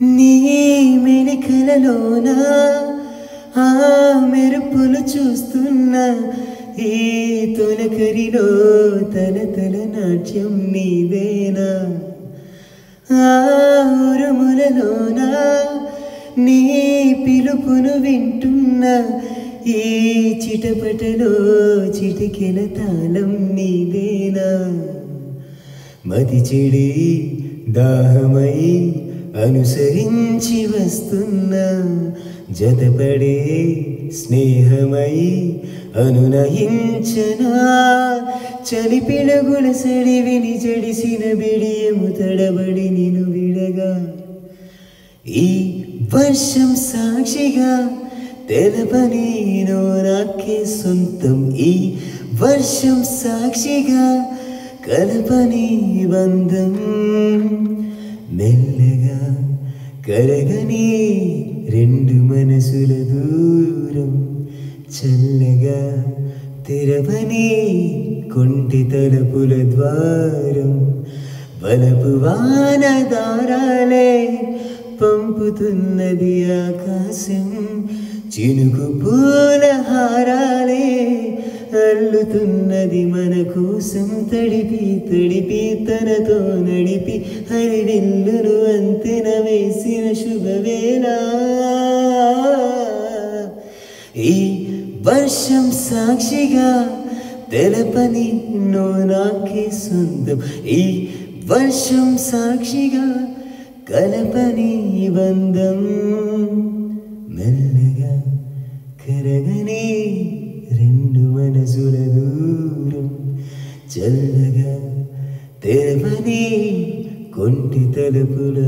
నీ మెలికలలోన ఆ మెరుపులు చూస్తున్నా ఈ తొలకరిలో తల నాట్యం నీదేనా ఆ ఉరుములలోన నీ పిలుపును వింటున్నా ఈ చిటపటలో చిటికెన తాళం నీదేనా మతి చెడి దాహమై అనుసరించి వస్తున్నా జతపడే స్నేహమై అనునయించనా చలి పిడుగుల సడివిని జడిసిన బిడియము తడబడి నిను విడగా ఈ వర్షం సాక్షిగా తెలపనేనో నాకే సొంతం ఈ వర్షం సాక్షిగా కలపని బంధం మెల్లగా కరగని రెండు మనసుల దూరం చల్లగా తెరవని కొంటి తలుపుల ద్వారం వలపు వాన దారాలే పంపుతున్నది ఆకాశం చినుకు పూల హారాలే అల్లుతున్నది మన కోసం తడిపి తడిపి తనతో నడిపి హరివిల్లును అంతెన వేసిన శుభవేళ ఈ వర్షం సాక్షిగా తెలపని నో నాకే సొంతం ఈ వర్షం సాక్షిగా కలపని బంధం మెల్లగా కరగని రెండు మనసుల దూరం చల్లగా తెరవని కొంటి తలుపుల